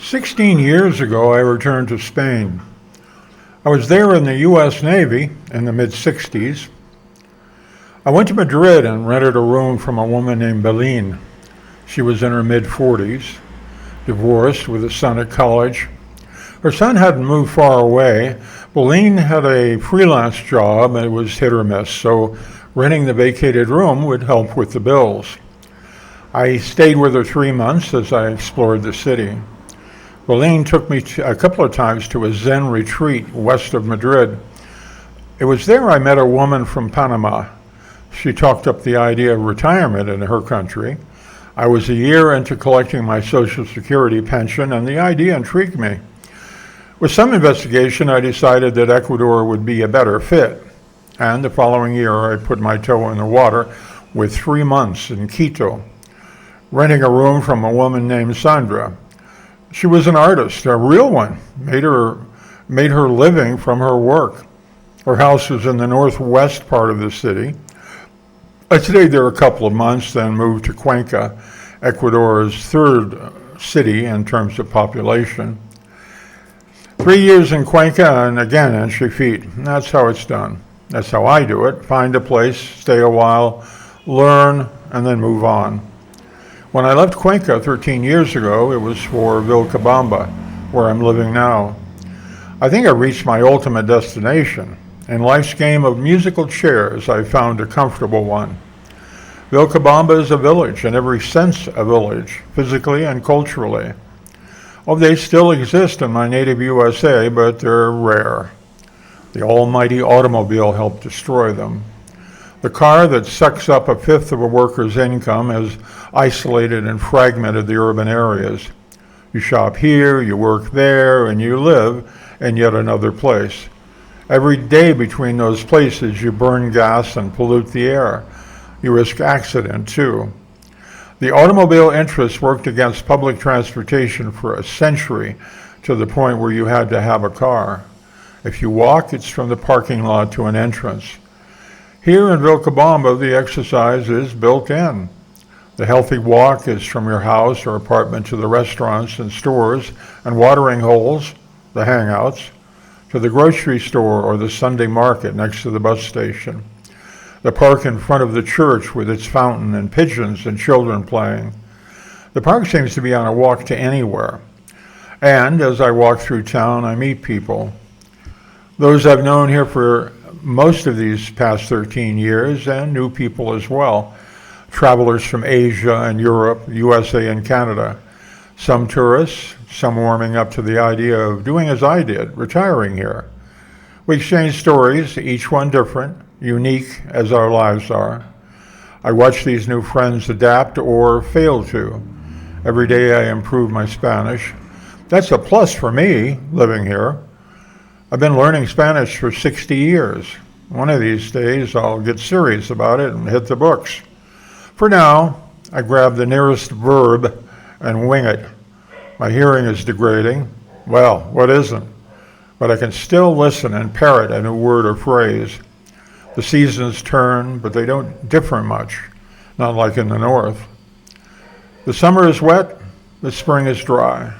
16 years ago, I returned to Spain. I was there in the U.S. Navy in the mid-60s. I went to Madrid and rented a room from a woman named Belén. She was in her mid-40s, divorced with a son at college. Her son hadn't moved far away. Belén had a freelance job and it was hit or miss, so renting the vacated room would help with the bills. I stayed with her 3 months as I explored the city. Belén took me a couple of times to a Zen retreat west of Madrid. It was there I met a woman from Panama. She talked up the idea of retirement in her country. I was a year into collecting my Social Security pension, and the idea intrigued me. With some investigation, I decided that Ecuador would be a better fit. And the following year, I put my toe in the water with 3 months in Quito, renting a room from a woman named Sandra. She was an artist, a real one, made her living from her work. Her house was in the northwest part of the city. I stayed there a couple of months, then moved to Cuenca, Ecuador's third city in terms of population. 3 years in Cuenca and again in Chifit. That's how it's done. That's how I do it. Find a place, stay a while, learn, and then move on. When I left Cuenca 13 years ago, it was for Vilcabamba, where I'm living now. I think I reached my ultimate destination. In life's game of musical chairs, I found a comfortable one. Vilcabamba is a village, in every sense a village, physically and culturally. Oh, they still exist in my native USA, but they're rare. The almighty automobile helped destroy them. The car that sucks up a fifth of a worker's income has isolated and fragmented the urban areas. You shop here, you work there, and you live in yet another place. Every day between those places, you burn gas and pollute the air. You risk accident, too. The automobile interests worked against public transportation for a century to the point where you had to have a car. If you walk, it's from the parking lot to an entrance. Here in Vilcabamba, the exercise is built in. The healthy walk is from your house or apartment to the restaurants and stores and watering holes, the hangouts, to the grocery store or the Sunday market next to the bus station. The park in front of the church with its fountain and pigeons and children playing. The park seems to be on a walk to anywhere. And as I walk through town, I meet people. Those I've known here for most of these past 13 years, and new people as well. Travelers from Asia and Europe, USA and Canada. Some tourists, some warming up to the idea of doing as I did, retiring here. We exchange stories, each one different, unique as our lives are. I watch these new friends adapt or fail to. Every day I improve my Spanish. That's a plus for me, living here. I've been learning Spanish for 60 years. One of these days I'll get serious about it and hit the books. For now, I grab the nearest verb and wing it. My hearing is degrading. Well, what isn't? But I can still listen and parrot a new word or phrase. The seasons turn, but they don't differ much, not like in the north. The summer is wet, the spring is dry.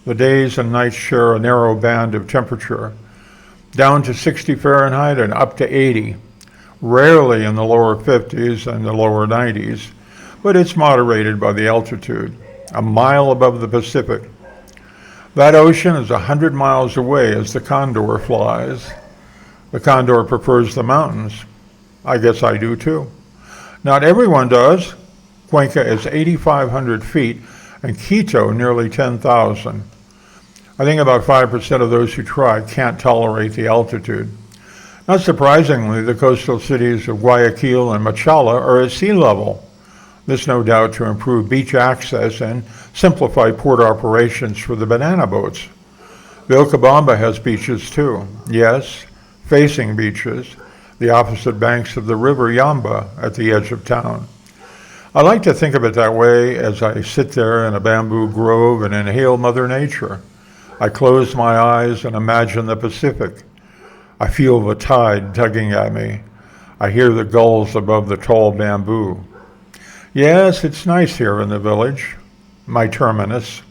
The days and nights share a narrow band of temperature, down to 60 Fahrenheit and up to 80, rarely in the lower 50s and the lower 90s, but it's moderated by the altitude, a mile above the Pacific. That ocean is 100 miles away as the condor flies. The condor prefers the mountains. I guess I do too. Not everyone does. Cuenca is 8,500 feet and Quito nearly 10,000. I think about 5% of those who try can't tolerate the altitude. Not surprisingly, the coastal cities of Guayaquil and Machala are at sea level. This no doubt to improve beach access and simplify port operations for the banana boats. Vilcabamba has beaches too. Yes, facing beaches, the opposite banks of the river Yamba at the edge of town. I like to think of it that way as I sit there in a bamboo grove and inhale Mother Nature. I close my eyes and imagine the Pacific. I feel the tide tugging at me. I hear the gulls above the tall bamboo. Yes, it's nice here in the village, my terminus.